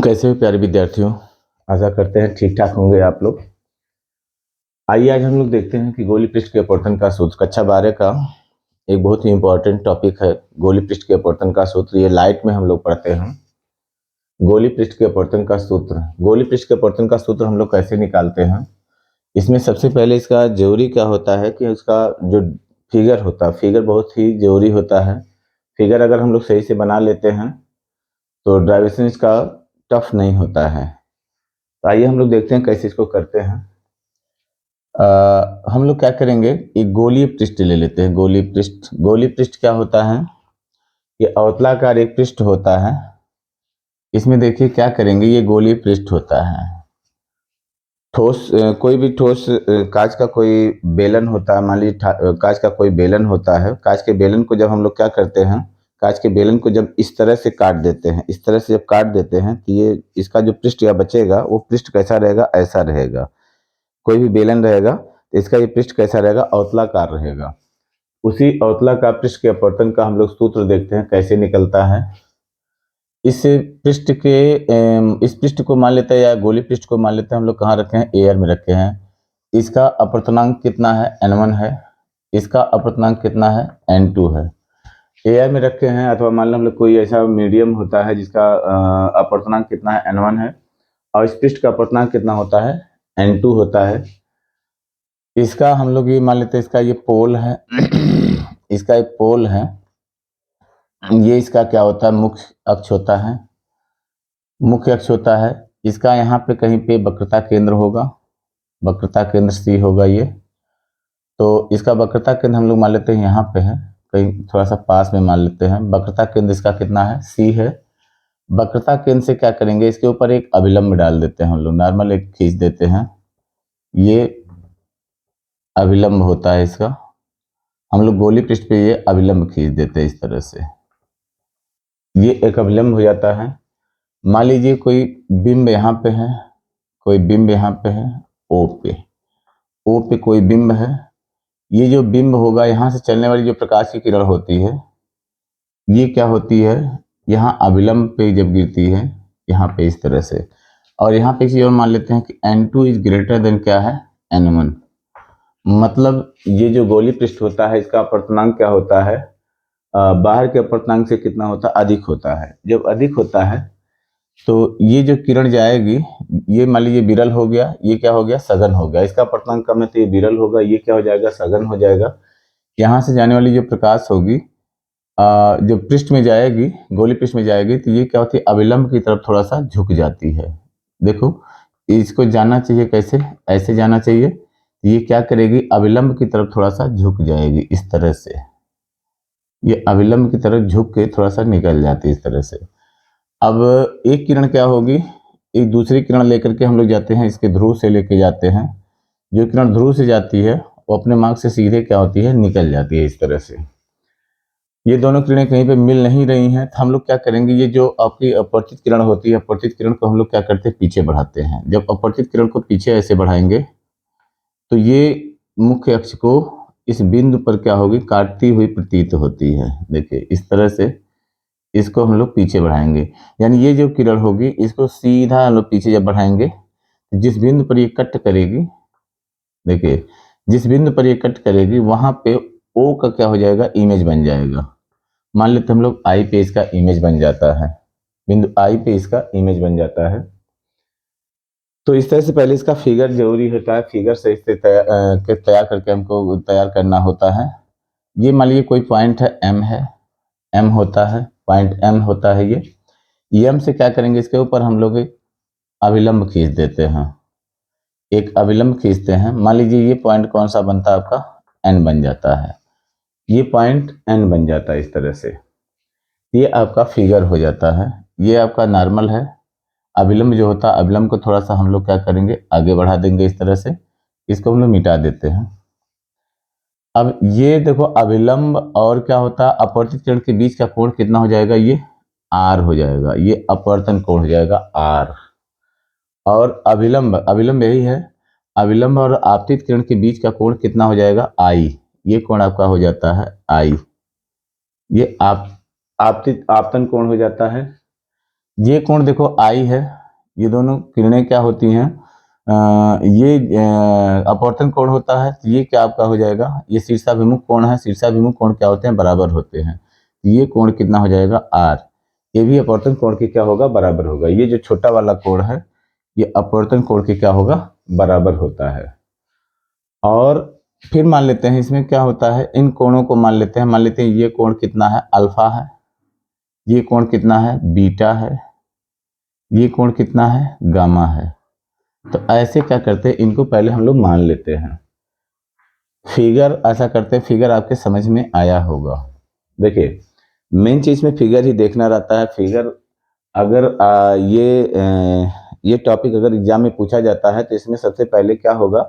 कैसे हो प्यारे विद्यार्थियों। आशा करते हैं ठीक ठाक होंगे आप लोग। आइए आज हम लोग देखते हैं कि गोली पृष्ठ के अपवर्तन का सूत्र कक्षा 12 का एक बहुत ही इंपॉर्टेंट टॉपिक है। गोली पृष्ठ के अपवर्तन का सूत्र ये लाइट में हम लोग पढ़ते हैं। गोली पृष्ठ के अपवर्तन का सूत्र, गोली पृष्ठ के अपवर्तन का सूत्र हम लोग कैसे निकालते हैं। इसमें सबसे पहले इसका जरूरी क्या होता है कि उसका जो फिगर होता है, फिगर बहुत ही जरूरी होता है। फिगर अगर हम लोग सही से बना लेते हैं तो ड्राइवेशन इसका टफ नहीं होता है। तो आइए हम लोग देखते हैं कैसे इसको करते हैं। हम लोग क्या करेंगे, एक गोलीय पृष्ठ ले लेते हैं। गोलीय पृष्ठ क्या होता है, ये अवतलाकार एक पृष्ठ होता है। इसमें देखिए क्या करेंगे, ये गोलीय पृष्ठ होता है। ठोस कोई भी ठोस कांच का कोई बेलन होता है, मान लीजिए कांच का कोई बेलन होता है। कांच के बेलन को जब हम लोग क्या करते हैं, कांच के बेलन को जब इस तरह से काट देते हैं, इस तरह से जब काट देते हैं तो ये इसका जो पृष्ठ या बचेगा वो पृष्ठ कैसा रहेगा, ऐसा रहेगा। कोई भी बेलन रहेगा तो इसका ये पृष्ठ कैसा रहेगा, अवतलाकार रहेगा। उसी अवतलाकार पृष्ठ के अपवर्तन का हम लोग सूत्र देखते हैं कैसे निकलता है। इस पृष्ठ के इस पृष्ठ को मान लेते हैं या गोली पृष्ठ को मान लेते हैं हम लोग कहाँ रखे हैं, एयर में रखे हैं। इसका अपवर्तनांक कितना है, n1 है। इसका अपवर्तनांक कितना है, n2 है। एयर में रखे हैं, अथवा मान लो हम लोग कोई ऐसा मीडियम होता है जिसका अपवर्तनांक कितना है, n1 है, और इस पृष्ठ का अपवर्तनांक कितना होता है, n2 होता है। इसका हम लोग ये मान लेते हैं, इसका ये पोल है इसका एक पोल है। ये इसका क्या होता है, मुख्य अक्ष होता है। मुख्य अक्ष होता है इसका, यहाँ पे कहीं पे वक्रता केंद्र होगा, वक्रता केंद्र सी होगा ये। तो इसका वक्रता केंद्र हम लोग मान लेते हैं यहाँ पे है, कहीं थोड़ा सा पास में मान लेते हैं। वक्रता केंद्र इसका कितना है, सी है। वक्रता केंद्र से क्या करेंगे, इसके ऊपर एक अभिलंब डाल देते हैं हम लोग, नॉर्मल एक खींच देते हैं। ये अभिलंब होता है इसका, हम लोग गोली पृष्ठ पे ये अभिलंब खींच देते हैं इस तरह से। ये एक अभिलंब हो जाता है। मान लीजिए कोई बिंब यहाँ पे है, कोई बिंब यहाँ पे है, ओ पे कोई बिंब है। ये जो बिंब होगा, यहाँ से चलने वाली जो प्रकाश की किरण होती है, ये क्या होती है, यहाँ अभिलंब पे जब गिरती है, यहाँ पे इस तरह से। और यहाँ पे किसी और मान लेते हैं कि n2 इज ग्रेटर देन क्या है, n1। मतलब ये जो गोली पृष्ठ होता है इसका अपवर्तनांक क्या होता है, बाहर के अपवर्तनांक से कितना होता है, अधिक होता है। जब अधिक होता है तो ये जो किरण जाएगी, ये मान लीजिए विरल हो गया, ये क्या हो गया, सघन हो गया। इसका अपवर्तनांक कम है तो ये विरल होगा, ये क्या हो जाएगा, सघन हो जाएगा। यहाँ से जाने वाली जो प्रकाश होगी जो पृष्ठ में जाएगी, गोली पृष्ठ में जाएगी, तो ये क्या होती है, अभिलंब की तरफ थोड़ा सा झुक जाती है। देखो इसको जाना चाहिए कैसे, ऐसे जाना चाहिए। ये क्या करेगी, अभिलंब की तरफ थोड़ा सा झुक जाएगी इस तरह से। ये अभिलंब की तरफ झुक के थोड़ा सा निकल जाती है इस तरह से। अब एक किरण क्या होगी, एक दूसरी किरण लेकर के हम लोग जाते हैं, इसके ध्रुव से लेके जाते हैं। जो किरण ध्रुव से जाती है वो अपने मार्ग से सीधे क्या होती है, निकल जाती है इस तरह से। ये दोनों किरणें कहीं पे मिल नहीं रही हैं, तो हम लोग क्या करेंगे, ये जो आपकी अपवर्तित किरण होती है, अपवर्तित किरण को हम लोग क्या करते हैं, पीछे बढ़ाते हैं। जब अपवर्तित किरण को पीछे ऐसे बढ़ाएंगे तो ये मुख्य अक्ष को इस बिंदु पर क्या होगी, काटती हुई प्रतीत होती है। देखिए इस तरह से इसको हम लोग पीछे बढ़ाएंगे, यानी ये जो किरण होगी इसको सीधा हम लोग पीछे जब बढ़ाएंगे, जिस बिंदु पर ये कट करेगी, देखिए जिस बिंदु पर ये कट करेगी वहां पे ओ का क्या हो जाएगा, इमेज बन जाएगा। मान लेते हम लोग आई पे इसका इमेज बन जाता है, बिंदु आई पे इसका इमेज बन जाता है। तो इस तरह से पहले इसका फिगर जरूरी होता है, फिगर से इसे तैयार करके हमको तैयार करना होता है। ये मान लीजिए कोई पॉइंट है, एम है, एम होता है, पॉइंट एम होता है ये एम से क्या करेंगे, इसके ऊपर हम लोग एक अभिलंब खींच देते हैं, एक अभिलंब खींचते हैं। मान लीजिए ये पॉइंट कौन सा बनता है आपका, एन बन जाता है। ये पॉइंट एन बन जाता है इस तरह से। ये आपका फिगर हो जाता है। ये आपका नॉर्मल है। अभिलंब जो होता है, अभिलंब को थोड़ा सा हम लोग क्या करेंगे, आगे बढ़ा देंगे इस तरह से, इसको हम लोग मिटा देते हैं। अब ये देखो अभिलंब और क्या होता है, अपवर्तित किरण के बीच का कोण कितना हो जाएगा, ये आर हो जाएगा, ये अपवर्तन कोण हो जाएगा आर। और अभिलंब, अभिलंब यही है, अभिलंब और आपतित किरण के बीच का कोण कितना हो जाएगा, आई। ये कोण आपका हो जाता है आई। ये आपतित आपतन कोण हो जाता है। ये कोण देखो आई है, ये दोनों किरणें क्या होती हैं, ये अपवर्तन कोण होता है, तो ये क्या आपका हो जाएगा, ये शीर्षाभिमुख कोण है, शीर्षाभिमुख कोण क्या होते हैं, बराबर होते हैं। ये कोण कितना हो जाएगा, आर, ये भी अपवर्तन कोण के क्या होगा, बराबर होगा। ये जो छोटा वाला कोण है ये अपवर्तन कोण के क्या होगा, बराबर होता है। और फिर मान लेते हैं इसमें क्या होता है, इन कोणों को मान लेते हैं, ये कोण कितना है, अल्फा है, ये कोण कितना है, बीटा है, ये कोण कितना है, गामा है। तो ऐसे क्या करते हैं, इनको पहले हम लोग मान लेते हैं। फिगर ऐसा करते हैं, फिगर आपके समझ में आया होगा। देखिए मेन चीज में फिगर ही देखना रहता है। फिगर अगर ये टॉपिक अगर एग्जाम में पूछा जाता है तो इसमें सबसे पहले क्या होगा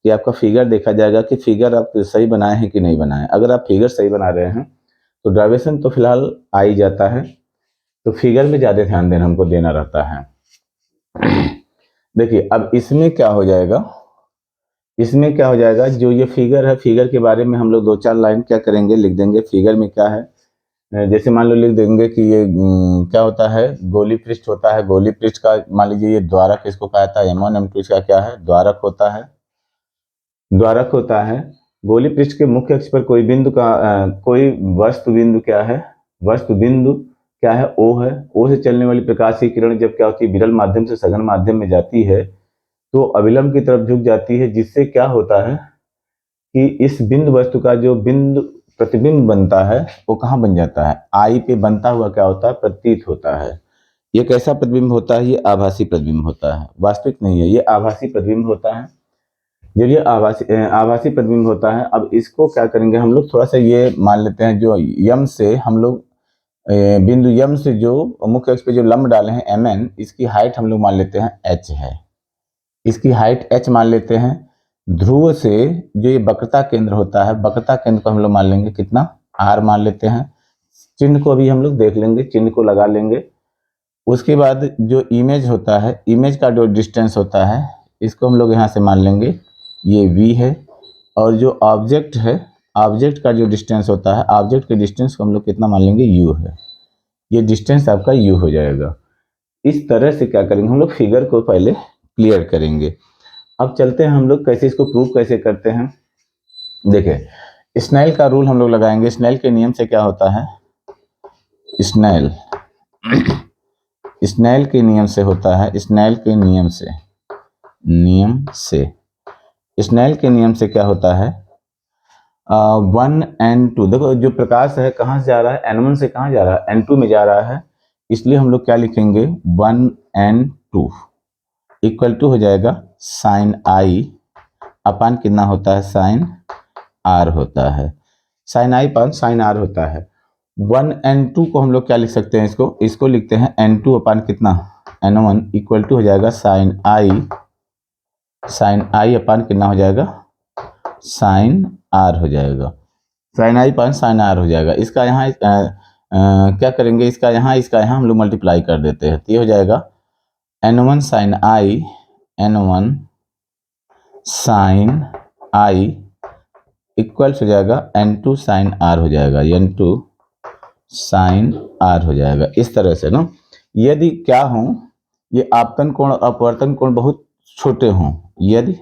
कि आपका फिगर देखा जाएगा कि फिगर आप सही बनाए हैं कि नहीं बनाए। अगर आप फिगर सही बना रहे हैं तो डेरिवेशन तो फिलहाल आ ही जाता है, तो फिगर में ज़्यादा ध्यान देना हमको देना रहता है। देखिए अब इसमें क्या हो जाएगा, इसमें क्या हो जाएगा, जो ये फिगर है, फिगर के बारे में हम लोग 2-4 लाइन क्या करेंगे, लिख देंगे। फिगर में क्या है, जैसे मान लो लिख देंगे कि ये क्या होता है, गोली पृष्ठ होता है। गोली पृष्ठ का मान लीजिए ये द्वारक इसको कहा जाता है, M1 M2 इसका क्या है, द्वारक होता है, द्वारक होता है। गोली पृष्ठ के मुख्य अक्ष पर कोई बिंदु का कोई वस्तु बिंदु क्या है, वस्तु बिंदु क्या है, O है। O से चलने वाली प्रकाश की किरण जब क्या होती है, विरल माध्यम से सघन माध्यम में जाती है तो अविलंब की तरफ झुक जाती है, जिससे क्या होता है कि इस बिंदु वस्तु का जो बिंदु प्रतिबिंब बनता है वो कहाँ बन जाता है, आई पे बनता हुआ क्या होता है, प्रतीत होता है। ये कैसा प्रतिबिंब होता है, ये आभासी प्रतिबिंब होता है, वास्तविक नहीं है, ये आभासी प्रतिबिंब होता है। जब ये आभासी प्रतिबिंब होता है, अब इसको क्या करेंगे हम लोग, थोड़ा सा ये मान लेते हैं, जो यम से हम लोग बिंदु यम से जो मुख्य अक्ष पे जो लंब डाले हैं MN, इसकी हाइट हम लोग मान लेते हैं H है, इसकी हाइट H मान लेते हैं। ध्रुव से जो ये वक्रता केंद्र होता है, वक्रता केंद्र को हम लोग मान लेंगे कितना, R मान लेते हैं। चिन्ह को भी हम लोग देख लेंगे, चिन्ह को लगा लेंगे। उसके बाद जो इमेज होता है, इमेज का जो डिस्टेंस होता है, इसको हम लोग यहाँ से मान लेंगे ये V है। और जो ऑब्जेक्ट है, ऑब्जेक्ट का जो डिस्टेंस होता है, ऑब्जेक्ट के डिस्टेंस को हम लोग कितना मान लेंगे, U है। ये डिस्टेंस आपका U हो जाएगा। इस तरह से क्या करेंगे हम लोग, फिगर को पहले क्लियर करेंगे। अब चलते हैं हम लोग कैसे इसको प्रूव कैसे करते हैं। देखिए स्नेल का रूल हम लोग लगाएंगे। स्नेल के नियम से क्या होता है, स्नेल के नियम से होता है, स्नेल के नियम से स्नेल के नियम से क्या होता है, 1 and 2। देखो जो प्रकाश है कहाँ से जा रहा है, N1 से कहाँ जा रहा है, N2 में जा रहा है। इसलिए हम लोग क्या लिखेंगे, 1 and 2 इक्वल टू हो जाएगा साइन आई अपान कितना होता है, साइन आर होता है। Sine I upon sine R होता है। 1 and 2 को हम लोग क्या लिख सकते हैं, इसको लिखते हैं N2 अपान कितना, N1 इक्वल टू हो जाएगा साइन आई अपान कितना हो जाएगा, साइन आर हो जाएगा। Sine I upon sine R हो जाएगा। इसका यहाँ क्या करेंगे, इसका यहाँ हम लोग मल्टीप्लाई कर देते हैं, तो ये हो जाएगा N1 sign I, N1 sign I equals हो जाएगा N2 साइन आर हो जाएगा, N2 साइन आर हो जाएगा। इस तरह से ना, यदि क्या हो, ये आपतन कोण और अपवर्तन कोण बहुत छोटे हों, यदि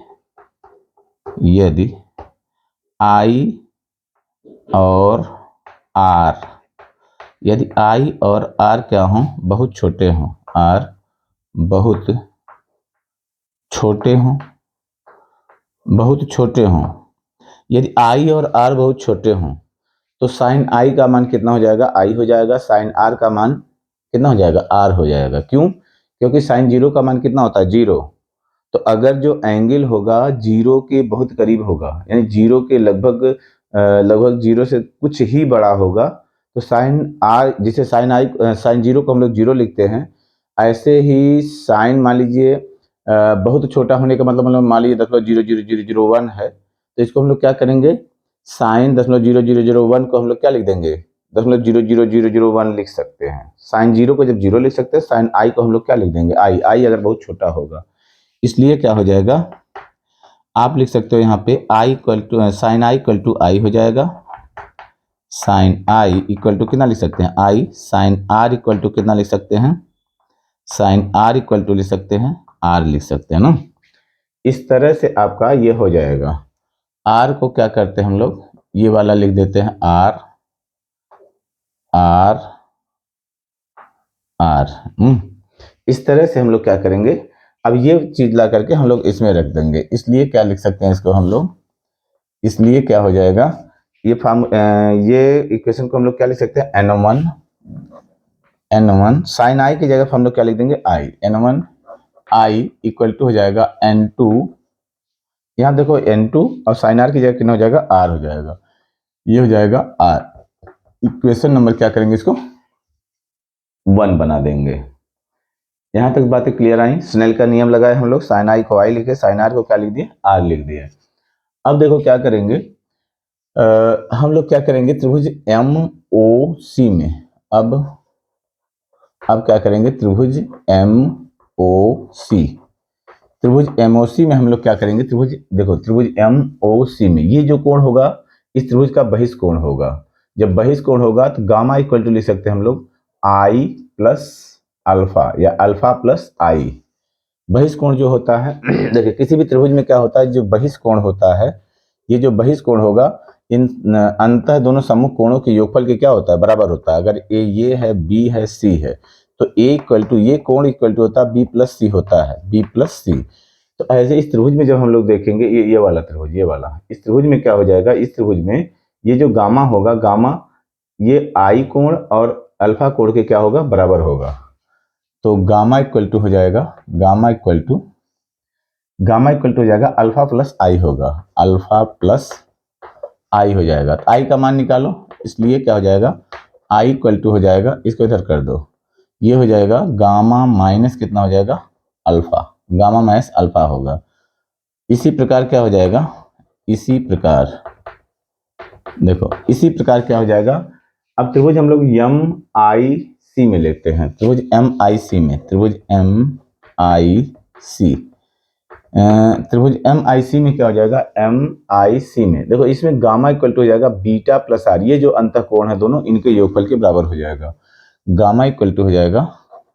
I और R, यदि I और R क्या हों, बहुत छोटे हों, R बहुत छोटे हों, यदि I और R बहुत छोटे हों तो साइन I का मान कितना हो जाएगा, I हो जाएगा। साइन R का मान कितना हो जाएगा, R हो जाएगा। क्यों, क्योंकि साइन 0 का मान कितना होता है, 0। तो अगर जो एंगल होगा 0 के बहुत करीब होगा, यानी 0 के लगभग 0 से कुछ ही बड़ा होगा, तो साइन R, जिसे साइन 0 को हम लोग 0 लिखते हैं, ऐसे ही साइन मान लीजिए बहुत छोटा होने का मतलब मान लीजिए 0.00001 है, तो इसको हम लोग क्या करेंगे, साइन 0.0001 को हम लोग क्या लिख देंगे, 0.00001 लिख सकते हैं। साइन 0 को जब 0 लिख सकते हैं, साइन I को हम लोग क्या लिख देंगे, I अगर बहुत छोटा होगा। इसलिए क्या हो जाएगा, आप लिख सकते हो यहाँ पे साइन आई इक्वल टू आई हो जाएगा। साइन आई इक्वल टू कितना लिख सकते हैं, I। Sine R equal to कितना लिख सकते हैं, साइन आर इक्वल टू लिख सकते हैं आर लिख सकते हैं ना। इस तरह से आपका ये हो जाएगा। आर को क्या करते हैं हम लोग, ये वाला लिख देते हैं आर आर आर। इस तरह से हम लोग क्या करेंगे, अब ये चीज ला करके हम लोग इसमें रख देंगे। इसलिए क्या लिख सकते हैं इसको हम लोग, इसलिए क्या हो जाएगा, ये इक्वेशन को हम लोग क्या लिख सकते हैं, n1 साइन आई की जगह हम लोग क्या लिख देंगे आई, n1 आई इक्वल टू हो जाएगा n2। यहाँ देखो n2 और साइन आर की जगह कितना हो जाएगा, r हो जाएगा, ये हो जाएगा r। इक्वेशन नंबर क्या करेंगे, इसको 1 बना देंगे। यहां तक बातें क्लियर आई। स्नेल का नियम लगाए हम लोग, साइन आई को आई लिखे, साइन आर को क्या लिख दिए, आर लिख दिए। अब देखो क्या करेंगे, हम लोग क्या करेंगे त्रिभुज एम ओ सी में, अब क्या करेंगे त्रिभुज एम ओ सी, त्रिभुज एम ओ सी में हम लोग क्या करेंगे, त्रिभुज देखो त्रिभुज एम ओ सी में ये जो कोण होगा इस त्रिभुज का बहिष्ठ कोण होगा। जब बहिष्ठ कोण होगा तो गामा इक्वल टू लिख सकते हैं हम लोग आई प्लस अल्फा या अल्फा प्लस आई। बहिष्ठ कोण जो होता है देखिए किसी भी त्रिभुज में क्या होता है, जो बहिष्ठ कोण होता है, ये जो बहिष्ठ कोण होगा इन अंतः दोनों सम्मुख कोणों के योगफल के क्या होता है, बराबर होता है। अगर ये है, बी है, सी है, तो ए इक्वल टू ये कोण इक्वल टू होता है बी प्लस सी होता है, बी प्लस सी। तो ऐसे इस त्रिभुज में जब हम लोग देखेंगे ये वाला त्रिभुज, ये वाला, इस त्रिभुज में क्या हो जाएगा, इस त्रिभुज में ये जो गामा होगा, गामा ये आई कोण और अल्फा कोण के क्या होगा, बराबर होगा। तो गामा इक्वल टू हो जाएगा, गामा इक्वल टू हो जाएगा अल्फा प्लस आई होगा, अल्फा प्लस आई हो जाएगा। तो आई का मान निकालो, इसलिए क्या हो जाएगा, आई इक्वल टू हो जाएगा, इसको इधर कर दो, ये हो जाएगा गामा माइनस कितना हो जाएगा, अल्फा, गामा माइनस अल्फा होगा। इसी प्रकार क्या हो जाएगा, इसी प्रकार देखो, इसी प्रकार क्या हो जाएगा। अब त्रिभुज हम लोग एम आई सी में लेते हैं, त्रिभुज एम आई सी में, त्रिभुज एम आई सी, त्रिभुज एम आई सी में क्या हो जाएगा, एम आई सी में देखो इसमें गामा इक्वल टू हो जाएगा बीटा प्लस आर, ये जो अंतःकोण है दोनों इनके योगफल के बराबर हो जाएगा। गामा इक्वल टू हो जाएगा,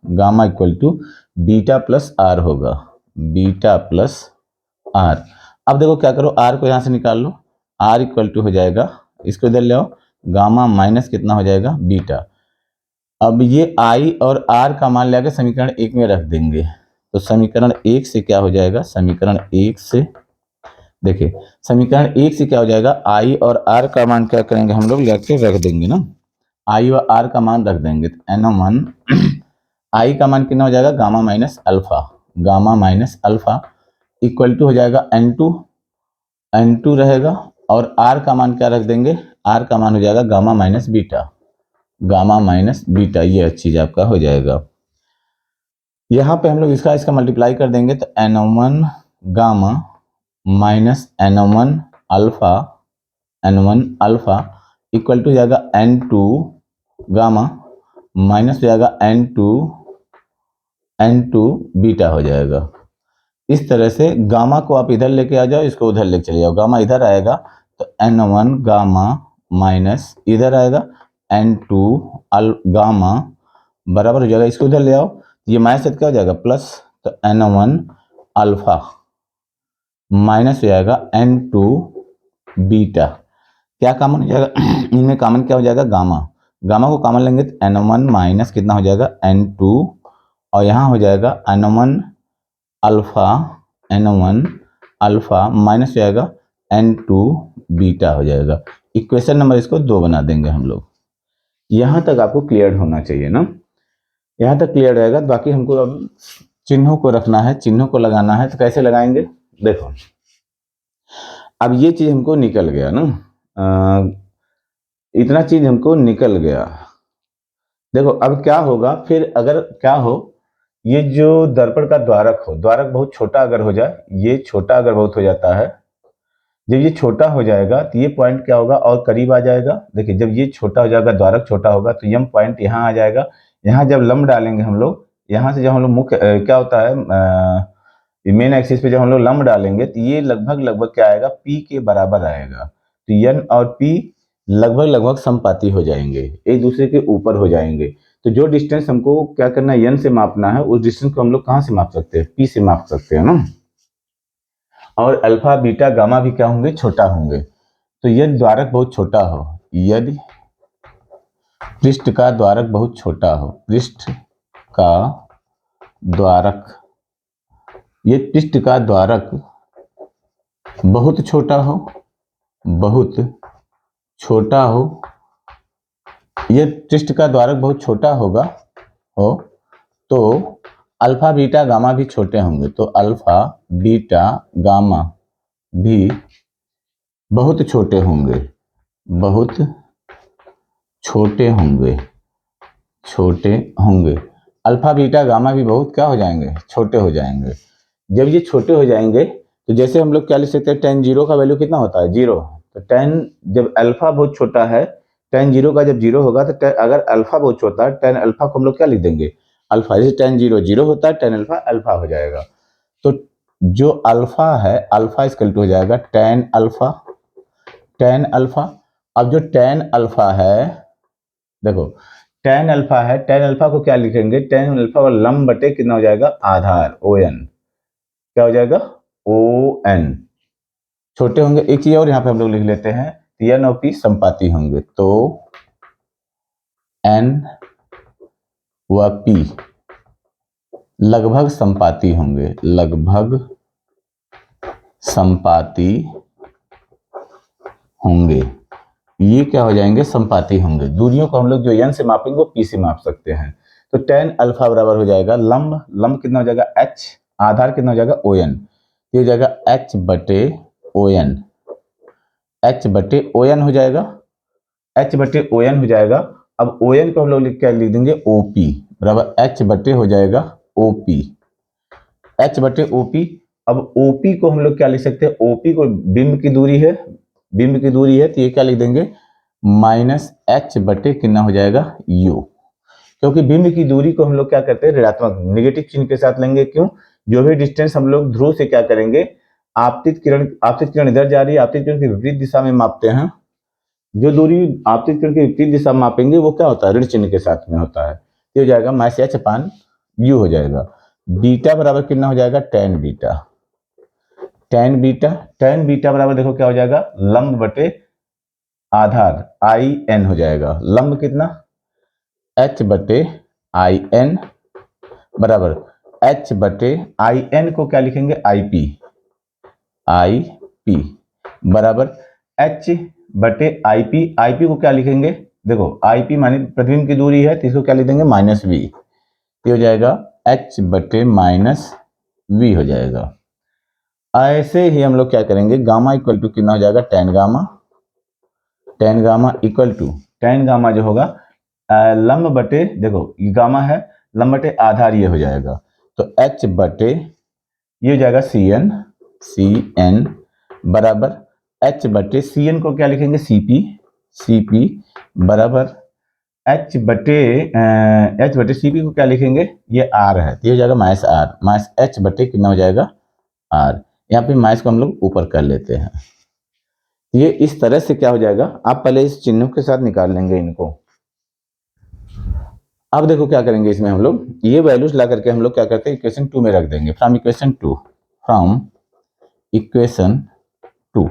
gamma equal to beta plus R होगा, बीटा प्लस आर। अब देखो क्या करो, आर को यहां से निकाल लो, आर इक्वल टू हो जाएगा, इसको इधर ले आओ, गामा माइनस कितना हो जाएगा, बीटा। अब ये आई और आर का मान लेकर समीकरण 1 में रख देंगे, तो समीकरण 1 से क्या हो जाएगा, समीकरण 1 से देखिए, समीकरण 1 से क्या हो जाएगा, आई और आर का मान क्या करेंगे हम लोग, लेके रख देंगे ना, आई और आर का मान रख देंगे। तो n1 आई का मान कितना हो जाएगा, gamma minus alpha, gamma minus alpha equal to हो जाएगा n2 रहेगा, और आर का मान क्या रख देंगे, आर का मान हो जाएगा gamma minus beta, gamma minus beta, ये चीज आपका हो जाएगा। यहाँ पे हम लोग इसका मल्टीप्लाई कर देंगे, तो n1 gamma minus n1 alpha equal to हो जाएगा n2 गामा माइनस हो जाएगा n2 बीटा हो जाएगा। इस तरह से गामा को आप इधर लेके आ जाओ, इसको उधर लेके चले जाओ, गामा इधर आएगा तो n1 गामा माइनस इधर आएगा n2 गामा बराबर हो जाएगा, इसको उधर ले आओ, ये माइनस से क्या हो जाएगा प्लस, तो n1 अल्फा माइनस हो जाएगा n2 बीटा, क्या कॉमन हो जाएगा इनमें, कॉमन क्या हो जाएगा, गामा, गामा को कॉमन लेंगे तो n1 माइनस कितना हो जाएगा n2, और यहाँ हो जाएगा n1 अल्फा माइनस हो जाएगा n2 बीटा हो जाएगा। इक्वेशन नंबर इसको 2 बना देंगे हम लोग। यहाँ तक आपको क्लियर होना चाहिए ना, यहाँ तक क्लियर रहेगा। बाकी हमको अब चिन्हों को रखना है, चिन्हों को लगाना है, तो कैसे लगाएंगे, देखो अब ये चीज हमको निकल गया ना, इतना चीज हमको निकल गया। देखो अब क्या होगा फिर, अगर क्या हो, ये जो दर्पण का द्वारक हो, द्वारक बहुत छोटा अगर हो जाए, ये छोटा अगर बहुत हो जाता है, जब ये छोटा हो जाएगा तो ये पॉइंट क्या होगा, और करीब आ जाएगा। देखिए जब ये छोटा हो जाएगा, द्वारक छोटा होगा, तो यम पॉइंट यहाँ आ जाएगा। यहाँ जब लंब डालेंगे हम लोग, यहाँ से जब हम लोग मुख्य क्या होता है, मेन एक्सिस पे जब हम लोग लंब डालेंगे तो ये लगभग क्या आएगा, P के बराबर आएगा। तो N और P लगभग समपाती हो जाएंगे, एक दूसरे के ऊपर हो जाएंगे। तो जो डिस्टेंस हमको क्या करना है, n से मापना है, उस डिस्टेंस को हम लोग कहाँ से माप सकते हैं, p से माप सकते हैं ना। और अल्फा बीटा गामा भी क्या होंगे, छोटा होंगे। तो यदि द्वारक बहुत छोटा हो, यदि पृष्ठ का द्वारक बहुत छोटा हो, पृष्ठ का द्वारक, ये पृष्ठ का द्वारक बहुत छोटा हो, बहुत छोटा हो, ये पृष्ठ का द्वारक बहुत छोटा होगा हो, तो अल्फा बीटा गामा भी छोटे होंगे। तो अल्फा बीटा गामा भी बहुत छोटे होंगे, बहुत छोटे होंगे, छोटे होंगे। अल्फा बीटा गामा भी बहुत क्या हो जाएंगे, छोटे हो जाएंगे। जब ये छोटे हो जाएंगे तो जैसे हम लोग क्या लिख सकते हैं, tan जीरो का वैल्यू कितना होता है, 0। तो tan, जब अल्फा बहुत छोटा है, tan जीरो का जब 0 होगा, तो अगर अल्फा बहुत छोटा है, tan अल्फा को हम लोग क्या लिख देंगे, अल्फा। जैसे tan जीरो 0 होता है, tan अल्फा अल्फा हो जाएगा। तो जो अल्फा है, अल्फा इक्वल टू हो जाएगा tan अल्फा, tan अल्फा। अब जो tan अल्फा है, देखो tan अल्फा है, tan अल्फा को क्या लिखेंगे, tan अल्फा और लंब बटे कितना हो जाएगा, आधार, ON। क्या हो जाएगा, ON। छोटे होंगे। एक चीज और यहाँ पे हम लोग लिख लेते हैं, n और p संपाती होंगे, तो n व p लगभग संपाती होंगे, लगभग संपाती होंगे। ये क्या हो जाएंगे, संपाती होंगे। दूरियों को हम लोग जो n से मापेंगे वो p से माप सकते हैं। तो tan अल्फा बराबर हो जाएगा लंब, लंब कितना हो जाएगा h, आधार कितना हो जाएगा ON। ये हो जाएगा h बटे ON, h बटे ON हो जाएगा, h बटे ON हो जाएगा। अब ON को हम लोग क्या लिख देंगे, OP बराबर h बटे हो जाएगा OP, h बटे OP। अब OP को हम लोग क्या लिख सकते हैं, OP को बिंब की दूरी है, बिंब की दूरी है, तो ये क्या लिख देंगे, माइनस h बटे कितना हो जाएगा U। क्योंकि बिंब की दूरी को हम लोग क्या करते हैं, ऋणात्मक नेगेटिव चिन्ह के साथ लेंगे। क्यों, जो भी डिस्टेंस हम लोग ध्रुव से क्या करेंगे, आपतित किरण इधर जा रही है, आपतित किरण की विपरीत दिशा में मापते हैं। जो दूरी आपतित किरण की विपरीत दिशा में मापेंगे वो क्या होता है, ऋण चिन्ह के साथ में होता है। ये हो जाएगा माइनस h अपान U हो जाएगा। बीटा बराबर कितना हो जाएगा, tan beta, tan beta, tan beta बराबर देखो क्या हो जाएगा, लंब बटे आधार IN हो जाएगा। लंब कितना, h बटे IN बराबर h बटे IN को क्या लिखेंगे, IP, IP बराबर h बटे IP, IP को क्या लिखेंगे, देखो IP माने प्रतिबिंब की दूरी है, तो इसको क्या लिख देंगे, माइनस V। ये हो जाएगा h बटे माइनस V हो जाएगा। ऐसे ही हम लोग क्या करेंगे, गामा इक्वल टू कितना हो जाएगा, tan gamma, tan gamma equal to, tan gamma जो होगा लंब बटे, देखो ये गामा है, लंब बटे आधार ये हो जाएगा। तो h बटे ये हो जाएगा CN, CN बराबर h बटे CN को क्या लिखेंगे, CP, CP बराबर h बटे CP को क्या लिखेंगे, ये R है, तो ये हो जाएगा माइनस R, माइनस h बटे कितना हो जाएगा R। यहाँ पे माइनस को हम लोग ऊपर कर लेते हैं। ये इस तरह से क्या हो जाएगा, आप पहले इस चिन्हों के साथ निकाल लेंगे इनको। अब देखो क्या करेंगे, इसमें हम लोग ये वैल्यूज ला करके हम लोग क्या करते हैं, इक्वेशन 2 में रख देंगे। From equation 2, from equation 2,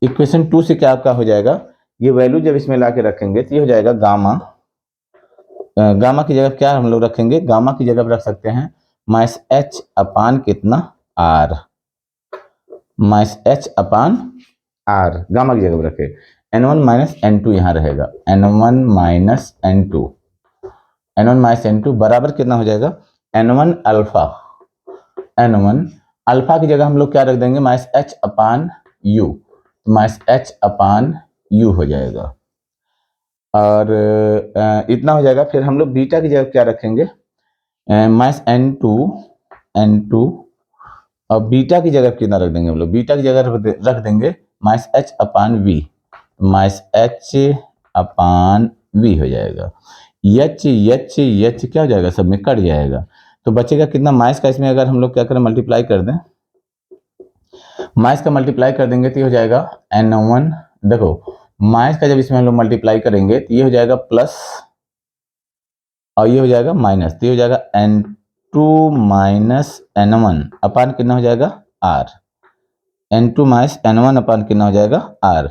equation 2 से क्या आपका हो जाएगा, ये वैल्यू जब इसमें ला के रखेंगे तो ये हो जाएगा गामा, गामा की जगह क्या हम लोग रखेंगे, गामा की जगह रख सकते हैं माइनस h अपान कितना R, माइनस h अपान R गामा की जगह रखे। n1 माइनस n2 यहाँ रहेगा, n1 minus n2, n1 minus n2 बराबर कितना हो जाएगा, n1 अल्फा, n1 अल्फा की जगह हम लोग क्या रख देंगे, माइनस h अपान U, माइनस h अपान U हो जाएगा। और इतना हो जाएगा। फिर हम लोग बीटा की जगह क्या रखेंगे, माइनस n2 और बीटा की जगह कितना रख देंगे हम लोग, बीटा की जगह रख देंगे माइनस h अपान V, माइनस h अपान V हो जाएगा। h क्या हो जाएगा, सब में कट जाएगा, तो बचेगा कितना माइनस का। इसमें अगर हम लोग क्या करें, मल्टीप्लाई कर दें, माइनस का मल्टीप्लाई कर देंगे तो ये हो जाएगा n1, देखो माइनस का जब इसमें हम लोग मल्टीप्लाई करेंगे तो ये हो जाएगा प्लस और ये हो जाएगा माइनस, तो ये हो जाएगा N2 माइनस N1 अपान कितना हो जाएगा R, N2 माइनस N1 अपान कितना हो जाएगा R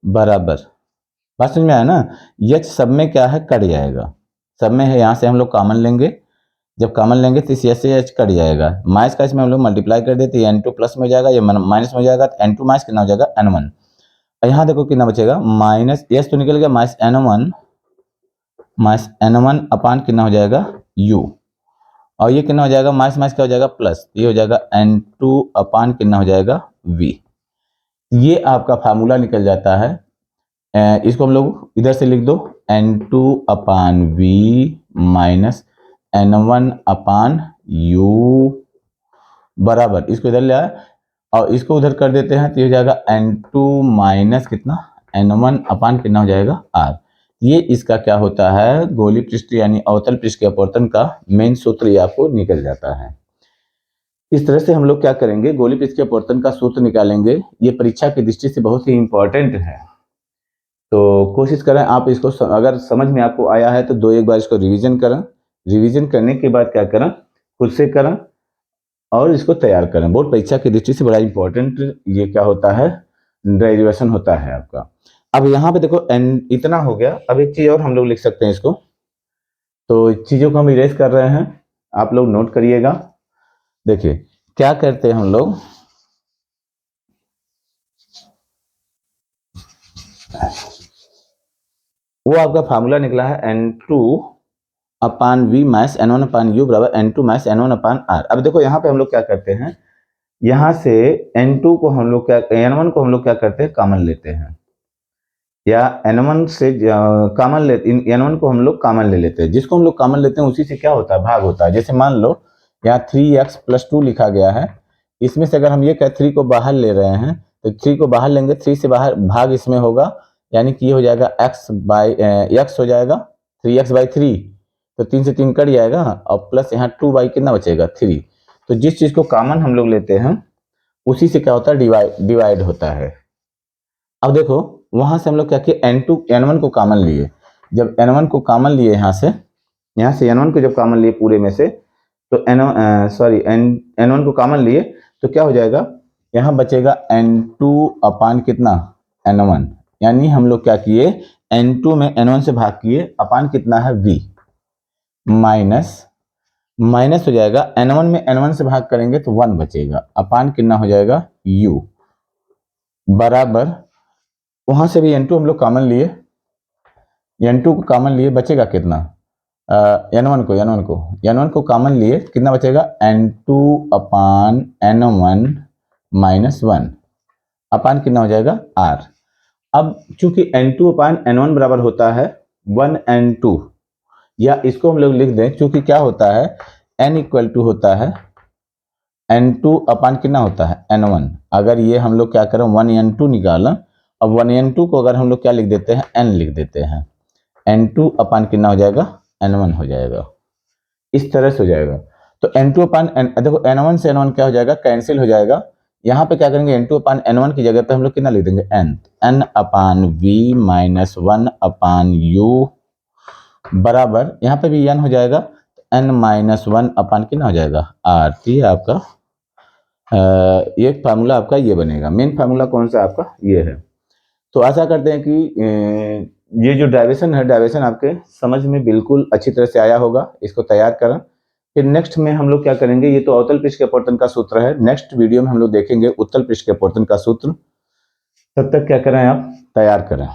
बराबर, बात समझ में आया ना। H सब में क्या है, कट जाएगा, सब में है, यहाँ से हम लोग कॉमन लेंगे, जब कॉमन लेंगे तो इस से H कट जाएगा, माइनस का इसमें हम लोग मल्टीप्लाई कर देते हैं, N2 प्लस में हो जाएगा, ये माइनस में हो जाएगा, तो N2 माइनस कितना हो जाएगा N1। यहाँ देखो कितना बचेगा, माइनस H तो निकल गया, माइनस N1 अपान कितना हो जाएगा U, और ये कितना हो जाएगा, माइनस माइनस क्या हो जाएगा प्लस, ये हो जाएगा N2 अपान कितना हो जाएगा V। ये आपका फार्मूला निकल जाता है। इसको हम लोग इधर से लिख दो, N2 अपान V माइनस N1 अपान U बराबर, इसको इधर ले आए और इसको उधर कर देते हैं, तो ये हो जाएगा N2 माइनस कितना N1 अपान कितना हो जाएगा R। ये इसका क्या होता है, गोलीय पृष्ठ यानी अवतल पृष्ठ के अपवर्तन का मेन सूत्र, ये आपको निकल जाता है। इस तरह से हम लोग क्या करेंगे, गोलीय पृष्ठ के अपवर्तन का सूत्र निकालेंगे। ये परीक्षा की दृष्टि से बहुत ही इंपॉर्टेंट है, तो कोशिश करें आप इसको, अगर समझ में आपको आया है तो एक बार इसको रिवीजन करें, रिवीजन करने के बाद क्या करें, खुद से करें और इसको तैयार करें। बोर्ड परीक्षा की दृष्टि से बड़ा इंपॉर्टेंट ये क्या होता है, डेरिवेशन होता है आपका। अब यहाँ पे देखो इतना हो गया, अब एक चीज और हम लोग लिख सकते हैं इसको, तो चीजों को हम इरेज कर रहे हैं, आप लोग नोट करिएगा। देखिए क्या करते हैं हम लोग, वो आपका फार्मूला निकला है N2 अपान V माइनस N1 अपान U बराबर N2 माइनस N1 अपान R। अब देखो यहाँ पे हम लोग क्या करते हैं, यहाँ से N2 को हम लोग क्या, N1 को हम लोग क्या करते हैं, कॉमन लेते हैं, या N1 से कॉमन लेते, N1 को हम लोग कॉमन ले लेते हैं, जिसको हम लोग कॉमन लेते हैं उसी से क्या होता है, भाग होता है। जैसे मान लो यहाँ 3x + 2 लिखा गया है, इसमें से अगर हम ये कह 3 को बाहर ले रहे हैं, तो 3 को बाहर लेंगे, 3 से बाहर भाग इसमें होगा, यानी कि ये हो जाएगा x हो जाएगा 3x/3, तो 3 से 3 कट जाएगा, और प्लस यहाँ 2 कितना बचेगा 3। तो जिस चीज को कॉमन हम लोग लेते हैं उसी से क्या होता है, डिवाइड होता है। अब देखो वहां से हम लोग क्या किए, N1 को कॉमन लिए, जब N1 को कॉमन लिए यहाँ से N1 को जब कॉमन लिए पूरे में से, तो N1 को कॉमन लिए, तो क्या हो जाएगा, यहाँ बचेगा N2 अपान कितना N1, यानी हम लोग क्या किए, N2 में N1 से भाग किए, अपान कितना है V, माइनस हो जाएगा, N1 में N1 से भाग करेंगे तो 1 बचेगा, अपान कितना हो जाएगा U बराबर, वहां से भी N2 हम लोग कॉमन लिए, N2 को कॉमन लिए, बचेगा कितना, N1 को कॉमन लिए, कितना बचेगा N2 अपान N1 माइनस 1 अपान कितना हो जाएगा R। अब चूंकि N2 अपान N1 बराबर होता है 1N2, या इसको हम लोग लिख दें, चूंकि क्या होता है, N इक्वल टू होता है N2 अपान कितना होता है N1। अगर ये हम लोग क्या करें 1N2 निकालें, अब 1N2 को अगर हम लोग क्या लिख देते हैं, N लिख देते हैं, N2 अपान कितना हो जाएगा N1 हो जाएगा, इस तरह से हो जाएगा। तो N2 अपान देखो N1 से N1 क्या हो जाएगा, कैंसिल हो जाएगा। यहाँ पे क्या करेंगे, N2 अपान N1 की जगह पे हम लोग कितना लिख देंगे, N अपान V माइनस 1 अपान U बराबर, यहाँ पे भी N हो जाएगा, N माइनस 1 अपान कितना हो जाएगा R। ये आपका ये फार्मूला आपका ये बनेगा, मेन फार्मूला कौन सा आपका ये है। तो आशा करते हैं कि ये जो डाइवेशन है, डाइवेशन आपके समझ में बिल्कुल अच्छी तरह से आया होगा। इसको तैयार करें, फिर नेक्स्ट में हम लोग क्या करेंगे, ये तो अवतल पृष्ठ के अपवर्तन का सूत्र है, नेक्स्ट वीडियो में हम लोग देखेंगे उत्तल पृष्ठ के अपवर्तन का सूत्र। तब तक क्या करें, आप तैयार करें।